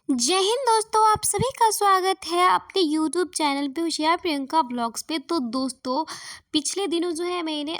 जय हिंद दोस्तों, आप सभी का स्वागत है अपने यूट्यूब चैनल पे होशियार प्रियंका ब्लॉग्स पे। तो दोस्तों, पिछले दिनों जो है मैंने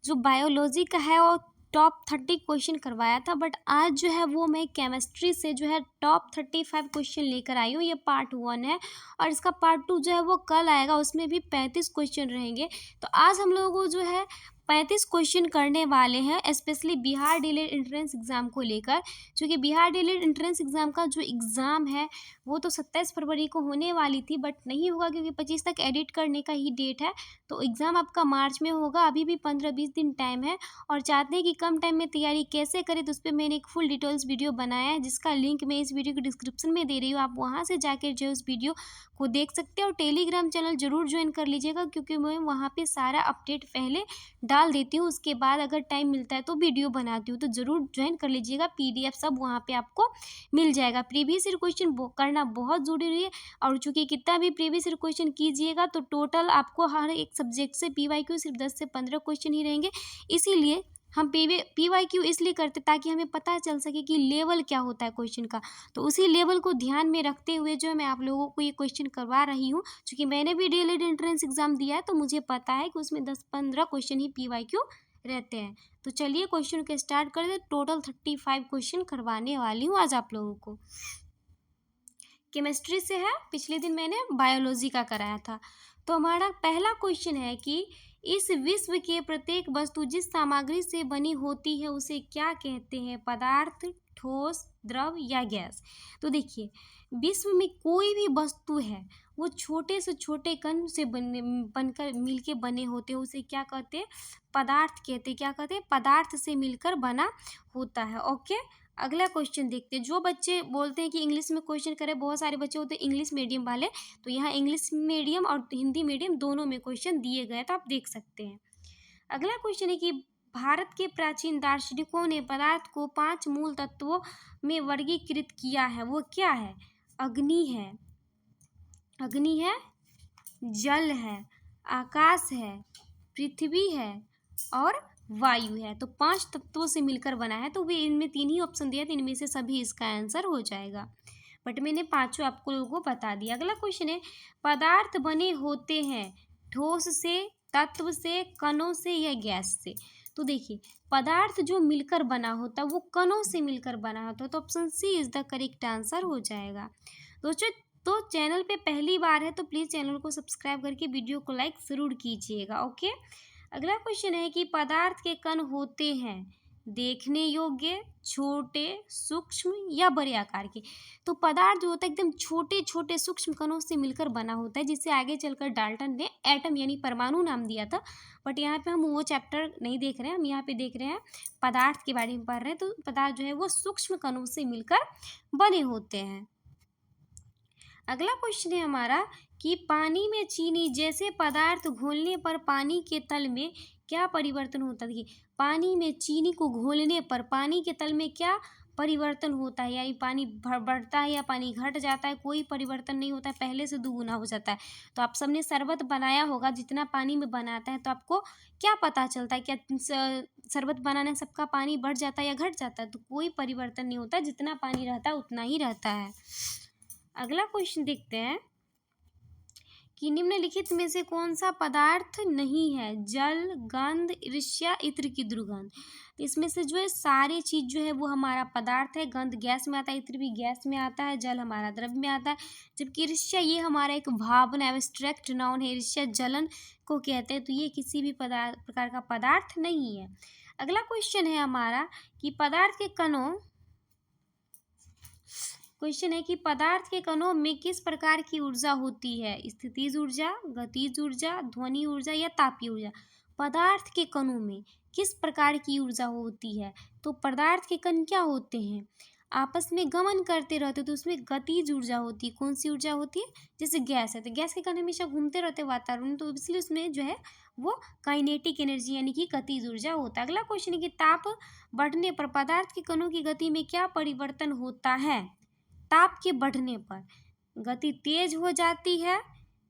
जो बायोलॉजी का है वो टॉप 30 क्वेश्चन करवाया था। बट आज जो है वो मैं केमिस्ट्री से जो है टॉप 35 क्वेश्चन लेकर आई हूँ। ये पार्ट 1 है और इसका पार्ट 2 जो है वो कल आएगा, उसमें भी 35 क्वेश्चन रहेंगे। तो आज हम लोगों को जो है 35 क्वेश्चन करने वाले हैं, specially Bihar DElEd entrance exam को लेकर। क्योंकि बिहार डीएलएड एंट्रेंस एग्ज़ाम का जो एग्ज़ाम है वो तो 27 फरवरी को होने वाली थी, बट नहीं होगा क्योंकि 25 तक एडिट करने का ही डेट है। तो एग्ज़ाम आपका मार्च में होगा, अभी भी 15-20 दिन टाइम है। और चाहते हैं कि कम टाइम में तैयारी कैसे करें, तो उस पर मैंने एक फुल डिटेल्स वीडियो बनाया है, जिसका लिंक मैं इस वीडियो के डिस्क्रिप्शन में दे रही हूँ। आप वहाँ से जाकर जो है उस वीडियो को देख सकते हैं। और टेलीग्राम चैनल ज़रूर ज्वाइन कर लीजिएगा, क्योंकि मैं वहाँ पर सारा अपडेट पहले डाल देती हूँ, उसके बाद अगर टाइम मिलता है तो वीडियो बनाती हूँ। तो ज़रूर ज्वाइन कर लीजिएगा, पीडीएफ सब वहाँ पे आपको मिल जाएगा। प्रीवियस ईयर क्वेश्चन करना बहुत ज़रूरी है। और चूँकि कितना भी प्रीवियस ईयर क्वेश्चन कीजिएगा तो टोटल आपको हर एक सब्जेक्ट से पीवाईक्यू सिर्फ 10 से 15 क्वेश्चन ही रहेंगे। इसीलिए हम पीवाईक्यू इसलिए करते ताकि हमें पता चल सके कि लेवल क्या होता है क्वेश्चन का। तो उसी लेवल को ध्यान में रखते हुए जो है मैं आप लोगों को ये क्वेश्चन करवा रही हूँ। चूँकि मैंने भी डीएलएड एंट्रेंस एग्जाम दिया है, तो मुझे पता है कि उसमें 10-15 क्वेश्चन ही पीवाईक्यू रहते हैं। तो चलिए क्वेश्चन को स्टार्ट कर दे। टोटल 35 क्वेश्चन करवाने वाली हूँ आज आप लोगों को। केमिस्ट्री से है, पिछले दिन मैंने बायोलॉजी का कराया था। तो हमारा पहला क्वेश्चन है कि इस विश्व के प्रत्येक वस्तु जिस सामग्री से बनी होती है उसे क्या कहते हैं? पदार्थ, ठोस, द्रव या गैस? तो देखिए, विश्व में कोई भी वस्तु है वो छोटे से छोटे कण से बनकर मिलके बने होते हैं, उसे क्या कहते हैं? पदार्थ कहते हैं। क्या कहते हैं? पदार्थ से मिलकर बना होता है। ओके, अगला क्वेश्चन देखते हैं। जो बच्चे बोलते हैं कि इंग्लिश में क्वेश्चन करें, बहुत सारे बच्चे होते हैं इंग्लिश मीडियम वाले, तो यहाँ इंग्लिश मीडियम और हिंदी मीडियम दोनों में क्वेश्चन दिए गए, तो आप देख सकते हैं। अगला क्वेश्चन है कि भारत के प्राचीन दार्शनिकों ने पदार्थ को 5 मूल तत्वों में वर्गीकृत किया है, वो क्या है? अग्नि है, जल है, आकाश है, पृथ्वी है और वायु है। तो 5 तत्वों से मिलकर बना है, तो वे इनमें 3 ही ऑप्शन दिया, तो इनमें से सभी इसका आंसर हो जाएगा। बट मैंने पांचों आपको लोगों को बता दिया। अगला क्वेश्चन है, पदार्थ बने होते हैं ठोस से, तत्व से, कणों से या गैस से? तो देखिए, पदार्थ जो मिलकर बना होता है वो कणों से मिलकर बना होता है, तो option C is the correct answer हो जाएगा। दोस्तों, तो चैनल पे पहली बार है तो प्लीज़ चैनल को सब्सक्राइब करके वीडियो को लाइक ज़रूर कीजिएगा। ओके, अगला क्वेश्चन है कि पदार्थ के कण होते हैं देखने योग्य, छोटे, सूक्ष्म या बड़े आकार के? तो पदार्थ जो होता है एकदम छोटे छोटे सूक्ष्म कणों से मिलकर बना होता है, जिसे आगे चलकर डाल्टन ने एटम यानी परमाणु नाम दिया था। बट यहाँ पे हम वो चैप्टर नहीं देख रहे हैं, हम यहाँ पे देख रहे हैं पदार्थ के बारे में पढ़ रहे हैं। तो पदार्थ जो है वो सूक्ष्म कणों से मिलकर बने होते हैं। अगला क्वेश्चन है हमारा कि पानी में चीनी जैसे पदार्थ घोलने पर पानी के तल में क्या परिवर्तन होता है? देखिए, पानी में चीनी को घोलने पर पानी के तल में क्या परिवर्तन होता है? यानी पानी बढ़ता है या पानी घट जाता है? कोई परिवर्तन नहीं होता है, पहले से दुगुना हो जाता है। तो आप सबने शरबत बनाया होगा, जितना पानी में बनाता है, तो आपको क्या पता चलता है? क्या शरबत बनाने से सबका पानी बढ़ जाता है या घट जाता है? तो कोई परिवर्तन नहीं होता, जितना पानी रहता है उतना ही रहता है। अगला क्वेश्चन देखते हैं कि निम्नलिखित में से कौन सा पदार्थ नहीं है? जल, गंध, ईर्ष्या, इत्र की दुर्गंध? तो इसमें से जो है सारी चीज जो है वो हमारा पदार्थ है। गंध गैस में आता है, इत्र भी गैस में आता है, जल हमारा द्रव्य में आता है, जबकि ईर्ष्या ये हमारा एक भावना एब्स्ट्रैक्ट नाउन है। ईर्ष्या जलन को कहते हैं, तो ये किसी भी प्रकार का पदार्थ नहीं है। अगला क्वेश्चन है हमारा कि पदार्थ के कणों में किस प्रकार की ऊर्जा होती है? स्थितिज ऊर्जा, गतिज ऊर्जा, ध्वनि ऊर्जा या तापीय ऊर्जा? पदार्थ के कणों में किस प्रकार की ऊर्जा होती है? तो पदार्थ के कण क्या होते हैं? आपस में गमन करते रहते, तो उसमें गतिज ऊर्जा होती है। कौन सी ऊर्जा होती है? जैसे गैस है, तो गैस के कण हमेशा घूमते रहते वातावरण, तो इसलिए उसमें जो है वो काइनेटिक एनर्जी यानी कि गतिज ऊर्जा होता है। अगला क्वेश्चन है कि ताप बढ़ने पर पदार्थ के कणों की गति में क्या परिवर्तन होता है? ताप के बढ़ने पर गति तेज हो जाती है,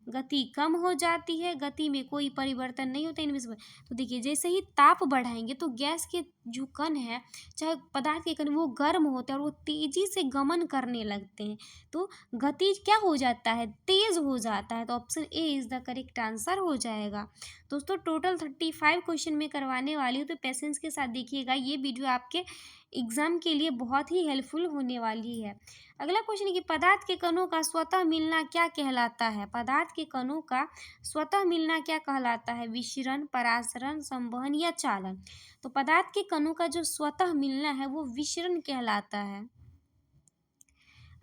गति कम हो जाती है, गति में कोई परिवर्तन नहीं होता इनविजिबल। तो देखिए जैसे ही ताप बढ़ाएंगे तो गैस के जो कण है, चाहे पदार्थ के कण, वो गर्म होते हैं और वो तेजी से गमन करने लगते हैं, तो गति क्या हो जाता है, तेज हो जाता है। तो option A is the correct answer हो जाएगा। दोस्तों टोटल 35 क्वेश्चन में करवाने वाली हूँ, तो पेशेंस के साथ देखिएगा, ये वीडियो आपके एग्जाम के लिए बहुत ही हेल्पफुल होने वाली है। अगला क्वेश्चन है कि पदार्थ के कणों का स्वतः मिलना क्या कहलाता है। पदार्थ के कणों का स्वतः मिलना क्या कहलाता है, विषरण, परासरण, संवहन या चालन। तो पदार्थ के कणों का जो स्वतः मिलना है वो विषरण कहलाता है।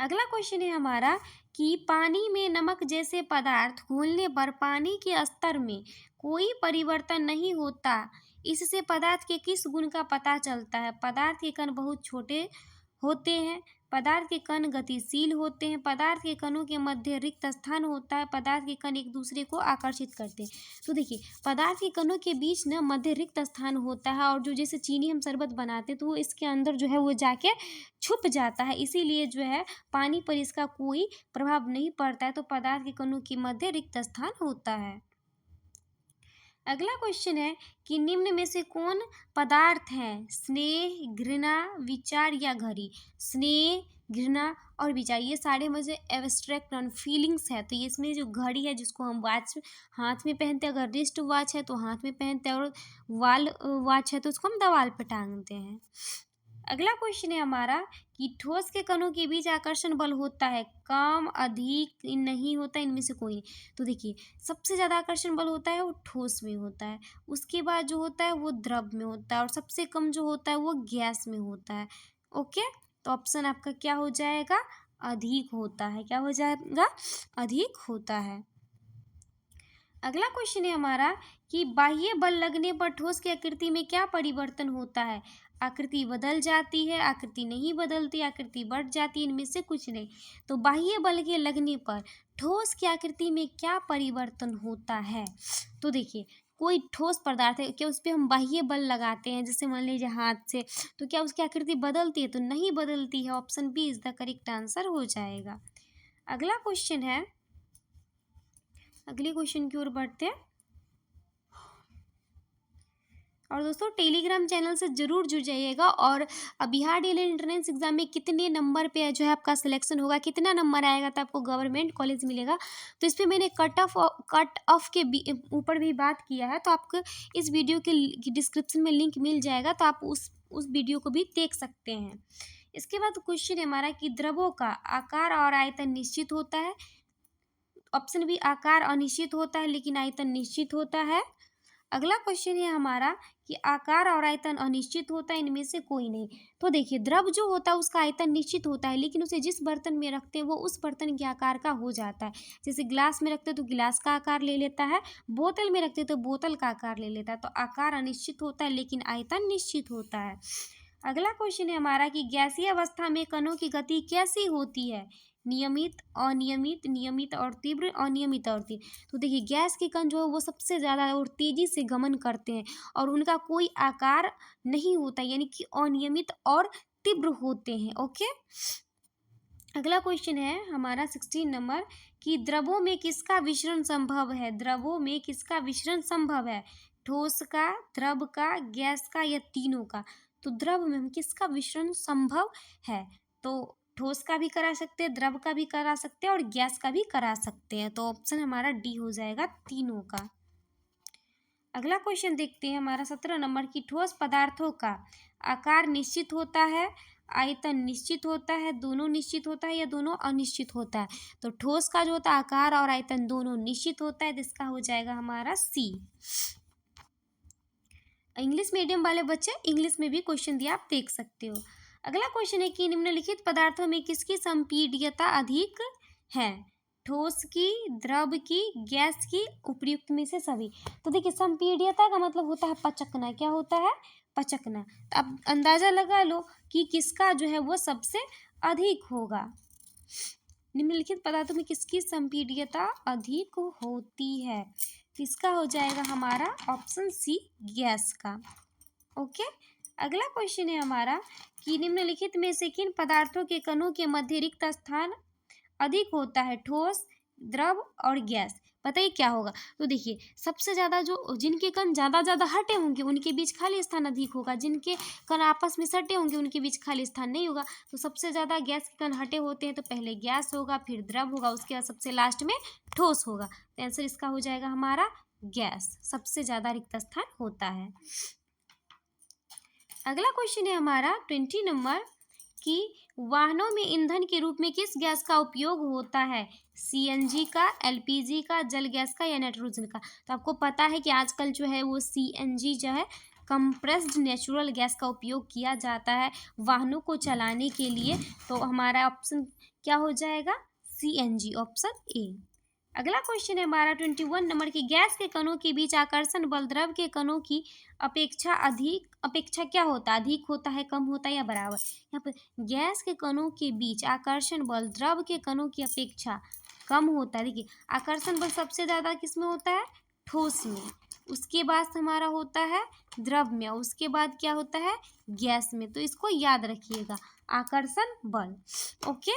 अगला क्वेश्चन है हमारा कि पानी में नमक जैसे पदार्थ घोलने पर पानी के स्तर में कोई परिवर्तन नहीं होता, इससे पदार्थ के किस गुण का पता चलता है। पदार्थ के कण बहुत छोटे होते हैं, पदार्थ के कण गतिशील होते हैं, पदार्थ के कणों के मध्य रिक्त स्थान होता है, पदार्थ के कण एक दूसरे को आकर्षित करते हैं। तो देखिए पदार्थ के कणों के बीच न मध्य रिक्त स्थान होता है, और जो जैसे चीनी हम शरबत बनाते हैं तो वो इसके अंदर जो है वो जाके छुप जाता है, इसीलिए जो है पानी पर इसका कोई प्रभाव नहीं पड़ता है। तो पदार्थ के कणों के मध्य रिक्त स्थान होता है। अगला क्वेश्चन है कि निम्न में से कौन पदार्थ है, स्नेह, घृणा, विचार या घड़ी। स्नेह, घृणा और विचार, ये सारे मुझे एब्स्ट्रैक्ट नॉन फीलिंग्स है। तो ये इसमें जो घड़ी है जिसको हम वॉच हाथ में पहनते हैं, अगर रिस्ट वॉच है तो हाथ में पहनते हैं, और वाल वॉच है तो उसको हम दीवार पे टांगते हैं। अगला क्वेश्चन है हमारा कि ठोस के कणों के बीच आकर्षण बल होता है, कम, अधिक, नहीं होता, इनमें से कोई नहीं। तो देखिए सबसे ज़्यादा आकर्षण बल होता है वो ठोस में होता है, उसके बाद जो होता है वो द्रव में होता है, और सबसे कम जो होता है वो गैस में होता है। ओके, तो ऑप्शन आपका क्या हो जाएगा, अधिक होता है। क्या हो जाएगा, अधिक होता है। अगला क्वेश्चन है हमारा कि बाह्य बल लगने पर ठोस की आकृति में क्या परिवर्तन होता है। आकृति बदल जाती है, आकृति नहीं बदलती, आकृति बढ़ जाती है, इनमें से कुछ नहीं। तो बाह्य बल के लगने पर ठोस की आकृति में क्या परिवर्तन होता है। तो देखिए कोई ठोस पदार्थ है, क्या उस पर हम बाह्य बल लगाते हैं, जैसे मान लीजिए हाथ से, तो क्या उसकी आकृति बदलती है, तो नहीं बदलती है। Option B is the correct answer हो जाएगा। अगला क्वेश्चन है, अगले क्वेश्चन की ओर बढ़ते हैं। और दोस्तों टेलीग्राम चैनल से ज़रूर जुड़ जाइएगा। और बिहार डीएलएड एंट्रेंस एग्जाम में कितने नंबर पे जो है आपका सिलेक्शन होगा, कितना नंबर आएगा तो आपको गवर्नमेंट कॉलेज मिलेगा, तो इस पर मैंने कट ऑफ के ऊपर भी बात किया है, तो आपको इस वीडियो के डिस्क्रिप्शन में लिंक मिल जाएगा, तो आप उस वीडियो को भी देख सकते हैं। इसके बाद क्वेश्चन है हमारा कि द्रवों का आकार और आयतन निश्चित होता है। ऑप्शन बी आकार अनिश्चित होता है लेकिन आयतन निश्चित होता है। अगला क्वेश्चन है हमारा कि आकार और आयतन अनिश्चित होता है, इनमें से कोई नहीं। तो देखिए द्रव जो होता है उसका आयतन निश्चित होता है, लेकिन उसे जिस बर्तन में रखते हैं वो उस बर्तन के आकार का हो जाता है। जैसे गिलास में रखते हैं तो गिलास का आकार ले लेता है, बोतल में रखते हैं तो बोतल का आकार ले लेता है। तो आकार अनिश्चित होता है लेकिन आयतन निश्चित होता है। अगला क्वेश्चन है हमारा कि गैसीय अवस्था में कणों की गति कैसी होती है, नियमित, अनियमित, नियमित और तीव्र, अनियमित और तीव्र। तो देखिए गैस के कण जो है वो सबसे ज़्यादा और तेज़ी से गमन करते हैं, और उनका कोई आकार नहीं होता, यानी कि अनियमित और तीव्र होते हैं। ओके, अगला क्वेश्चन है हमारा 16 नंबर कि द्रवों में किसका विसरण संभव है। द्रवों में किसका विसरण संभव है, ठोस का, द्रव का, गैस का या तीनों का। तो द्रव में हम किसका विसरण संभव है, तो ठोस का भी करा सकते हैं, द्रव का भी करा सकते हैं और गैस का भी करा सकते हैं। तो ऑप्शन हमारा डी हो जाएगा, तीनों का। अगला क्वेश्चन देखते हैं हमारा 17 नंबर की ठोस पदार्थों का आकार निश्चित होता है, आयतन निश्चित होता है, दोनों निश्चित होता है या दोनों अनिश्चित होता है। तो ठोस का जो होता है आकार और आयतन दोनों निश्चित होता है, जिसका हो जाएगा हमारा सी। इंग्लिश मीडियम वाले बच्चे इंग्लिश में भी क्वेश्चन दिया, आप देख सकते हो। अगला क्वेश्चन है कि निम्नलिखित पदार्थों में किसकी संपीड्यता अधिक है, ठोस की, द्रव की, गैस की, उपयुक्त में से सभी। तो देखिए संपीड्यता का मतलब होता है पचकना। क्या होता है, पचकना। तो अब अंदाजा लगा लो कि किसका जो है वो सबसे अधिक होगा। निम्नलिखित पदार्थों में किसकी संपीड्यता अधिक होती है, किसका हो जाएगा हमारा ऑप्शन सी, गैस का। ओके, अगला क्वेश्चन है हमारा कि निम्नलिखित में से किन पदार्थों के कणों के मध्य रिक्त स्थान अधिक होता है, ठोस, द्रव और गैस, बताइए क्या होगा। तो देखिए सबसे ज़्यादा जो जिनके कण ज़्यादा हटे होंगे उनके बीच खाली स्थान अधिक होगा, जिनके कण आपस में सटे होंगे उनके बीच खाली स्थान नहीं होगा। तो सबसे ज़्यादा गैस के कण हटे होते हैं तो पहले गैस होगा, फिर द्रव होगा, उसके बाद सबसे लास्ट में ठोस होगा। तो आंसर इसका हो जाएगा हमारा गैस, सबसे ज़्यादा रिक्त स्थान होता है। अगला क्वेश्चन है हमारा 20 नंबर कि वाहनों में ईंधन के रूप में किस गैस का उपयोग होता है, सीएनजी का, एलपीजी का, जल गैस का या नाइट्रोजन का। तो आपको पता है कि आजकल जो है वो सीएनजी जो है कंप्रेस्ड नेचुरल गैस का उपयोग किया जाता है वाहनों को चलाने के लिए। तो हमारा ऑप्शन क्या हो जाएगा, सीएनजी, ऑप्शन ए। अगला क्वेश्चन है हमारा 21 नंबर की गैस के कणों के बीच आकर्षण बल द्रव के कणों की अपेक्षा क्या होता है, अधिक होता है, कम होता है या बराबर। यहाँ पर गैस के कणों के बीच आकर्षण बल द्रव के कणों की अपेक्षा कम होता है। देखिए आकर्षण बल सबसे ज़्यादा किस में होता है, ठोस में, उसके बाद हमारा होता है द्रव में, उसके बाद क्या होता है, गैस में। तो इसको याद रखिएगा, आकर्षण बल। ओके,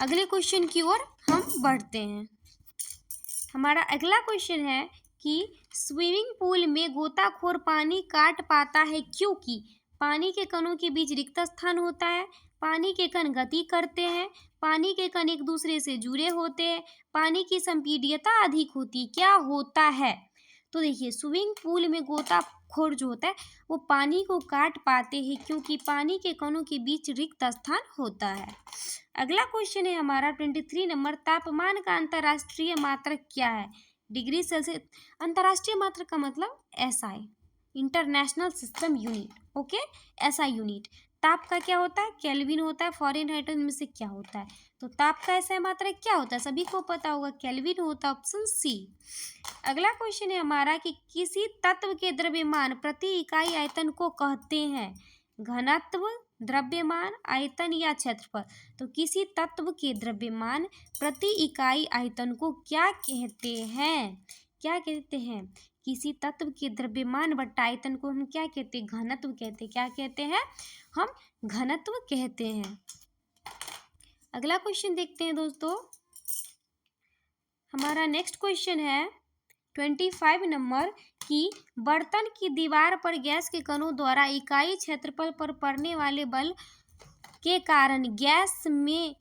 अगले क्वेश्चन की ओर हम बढ़ते हैं। हमारा अगला क्वेश्चन है कि स्विमिंग पूल में गोताखोर पानी काट पाता है क्योंकि पानी के कणों के बीच रिक्त स्थान होता है, पानी के कण गति करते हैं, पानी के कण एक दूसरे से जुड़े होते हैं, पानी की संपीड्यता अधिक होती, क्या होता है। तो देखिए स्विमिंग पूल में गोताखोर जो होता है वो पानी को काट पाते हैं क्योंकि पानी के कणों के बीच रिक्त स्थान होता है। अगला क्वेश्चन है हमारा 23 नंबर, तापमान का अंतर्राष्ट्रीय मात्रक क्या है, डिग्री सेल्सियस। अंतर्राष्ट्रीय मात्रक का मतलब SI, international system unit. Okay, SI unit. ताप का क्या होता है, केल्विन होता है, फ़ारेनहाइट में से क्या होता है। तो ताप का एसआई मात्रक क्या होता है, सभी को पता होगा, केल्विन होता है, ऑप्शन सी। अगला क्वेश्चन है हमारा कि किसी तत्व के द्रव्यमान प्रति इकाई आयतन को कहते हैं, घनत्व, द्रव्यमान, आयतन या क्षेत्रफल। तो किसी तत्व के द्रव्यमान प्रति इकाई आयतन को क्या कहते हैं, क्या कहते हैं, किसी तत्व के द्रव्यमान बट्टा आयतन को हम क्या कहते हैं, घनत्व कहते हैं। क्या कहते हैं, हम घनत्व कहते हैं। अगला क्वेश्चन देखते हैं दोस्तों। हमारा नेक्स्ट क्वेश्चन है 25 नंबर कि बर्तन की दीवार पर गैस के कणों द्वारा इकाई क्षेत्रफल पर पड़ने वाले बल के कारण गैस में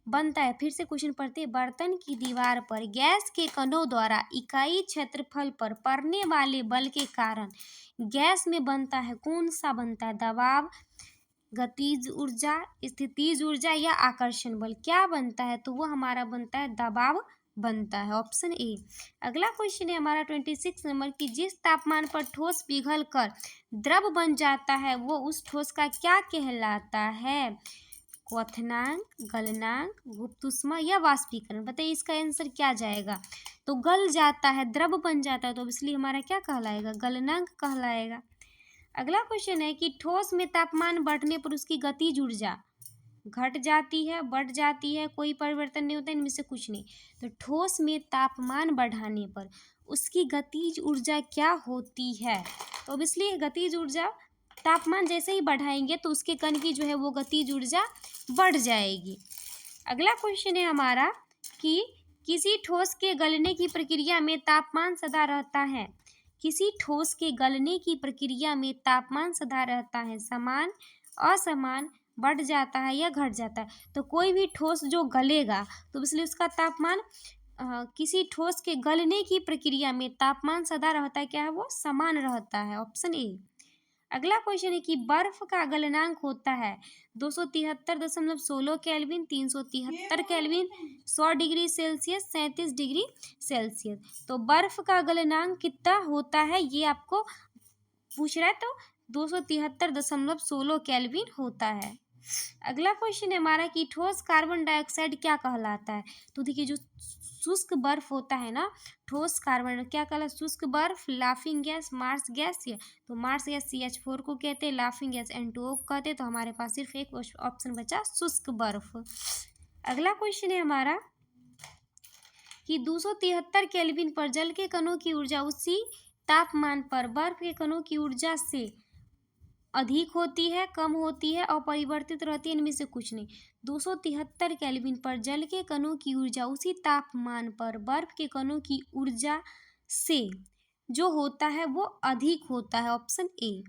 बनता है। फिर से क्वेश्चन पढ़ते हैं, बर्तन की दीवार पर गैस के कणों द्वारा इकाई क्षेत्रफल पर पड़ने वाले बल के कारण गैस में बनता है, कौन सा बनता है, दबाव, गतिज ऊर्जा, स्थितिज ऊर्जा या आकर्षण बल। क्या बनता है, तो वो हमारा बनता है दबाव बनता है, ऑप्शन ए। अगला क्वेश्चन है हमारा 26 नंबर की जिस तापमान पर ठोस पिघल कर द्रव बन जाता है वो उस ठोस का क्या कहलाता है, क्वथनांक, गलनांक, गुप्त ऊष्मा या वाष्पीकरण। बताइए इसका आंसर क्या जाएगा। तो गल जाता है, द्रव बन जाता है, तो इसलिए हमारा क्या कहलाएगा, गलनांक कहलाएगा। अगला क्वेश्चन है कि ठोस में तापमान बढ़ने पर उसकी गतिज ऊर्जा घट जाती है, बढ़ जाती है, कोई परिवर्तन नहीं होता, इनमें से कुछ नहीं। तो ठोस में तापमान बढ़ाने पर उसकी गतिज ऊर्जा क्या होती है, तो इसलिए गतिज ऊर्जा तापमान जैसे ही बढ़ाएंगे तो उसके कण की जो है वो गतिज ऊर्जा बढ़ जाएगी। अगला क्वेश्चन है हमारा कि किसी ठोस के गलने की प्रक्रिया में तापमान सदा रहता है, किसी ठोस के गलने की प्रक्रिया में तापमान सदा रहता है, समान, असमान, बढ़ जाता है या घट जाता है। तो कोई भी ठोस जो गलेगा तो इसलिए उसका तापमान किसी ठोस के गलने की प्रक्रिया में तापमान सदा रहता है, क्या है वो, समान रहता है, ऑप्शन ए। अगला क्वेश्चन है कि बर्फ का गलनांक होता है 273.16 kelvin, 373 kelvin, 100 degree Celsius, 37 degree Celsius. तो बर्फ का गलनांक कितना होता है ये आपको पूछ रहा है, तो 273.16 केल्विन होता है। अगला क्वेश्चन है हमारा कि ठोस कार्बन डाइऑक्साइड क्या कहलाता है। तो देखिए जो शुष्क बर्फ होता है ना, ठोस कार्बन क्या कहलाता है, शुष्क बर्फ, लाफिंग गैस, मार्स गैस, या तो मार्स गैस CH4 को कहते हैं, लाफिंग गैस N2O को कहते हैं। तो हमारे पास सिर्फ एक ऑप्शन बचा, शुष्क बर्फ। अगला क्वेश्चन है हमारा कि 273 केल्विन पर जल के कणों की ऊर्जा उसी तापमान पर बर्फ के कणों की ऊर्जा से अधिक होती है, कम होती है, अपरिवर्तित रहती है, इनमें से कुछ नहीं। 273 केल्विन पर जल के कणों की ऊर्जा उसी तापमान पर बर्फ के कणों की ऊर्जा से जो होता है वो अधिक होता है, ऑप्शन ए।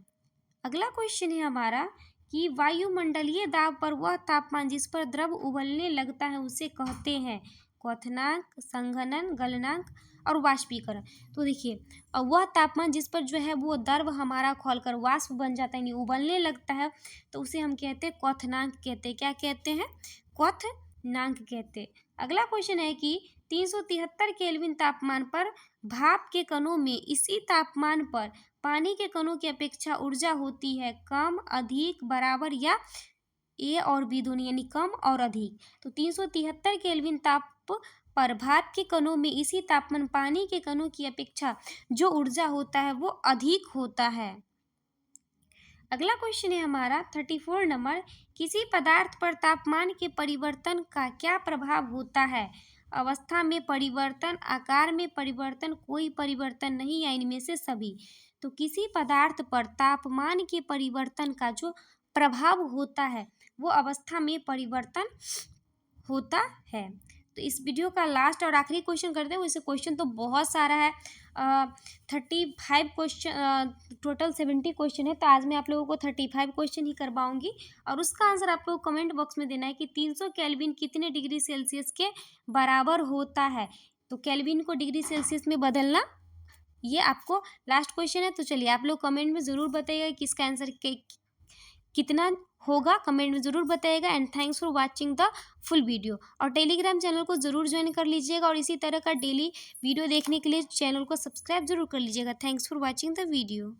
अगला क्वेश्चन है हमारा कि वायुमंडलीय दाब पर वह तापमान जिस पर द्रव उबलने लगता है उसे कहते हैं क्वथनांक, संघनन, गलनांक और वाष्पीकरण। तो देखिए, अब वह तापमान जिस पर जो है वो द्रव हमारा खौलकर वाष्प बन जाता है, यानी उबलने लगता है, तो उसे हम कहते हैं क्वथनांक कहते हैं। क्या कहते हैं? क्वथनांक कहते हैं। अगला क्वेश्चन है कि 373 केल्विन तापमान पर भाप के कणों में इसी तापमान पर पानी के कणों की अपेक्षा ऊर्जा होती है कम, अधिक, बराबर या ए और बी दोनों, यानी कम और अधिक। तो 373 केल्विन ताप पर भाप के कणों में इसी तापमान पानी के कणों की अपेक्षा जो ऊर्जा होता है वो अधिक होता है। अगला क्वेश्चन है हमारा 34 नंबर, किसी पदार्थ पर तापमान के परिवर्तन का क्या प्रभाव होता है? अवस्था में परिवर्तन, आकार में परिवर्तन, कोई परिवर्तन नहीं या इनमें से सभी। तो किसी पदार्थ पर तापमान के परिवर्तन का जो प्रभाव होता है वो अवस्था में परिवर्तन होता है। तो इस वीडियो का लास्ट और आखिरी क्वेश्चन करते हैं। वैसे क्वेश्चन तो बहुत सारा है, 35 क्वेश्चन, टोटल 70 क्वेश्चन है, तो आज मैं आप लोगों को 35 क्वेश्चन ही करवाऊंगी और उसका आंसर आप लोग कमेंट बॉक्स में देना है कि 300 केल्विन कितने डिग्री सेल्सियस के बराबर होता है। तो केल्विन को डिग्री सेल्सियस में बदलना, ये आपको लास्ट क्वेश्चन है। तो चलिए आप लोग कमेंट में ज़रूर बताइएगा कि इसका आंसर कितना होगा, कमेंट में ज़रूर बताइएगा। And thanks for watching the full video. और टेलीग्राम चैनल को ज़रूर ज्वाइन कर लीजिएगा और इसी तरह का डेली वीडियो देखने के लिए चैनल को सब्सक्राइब जरूर कर लीजिएगा। Thanks for watching the video.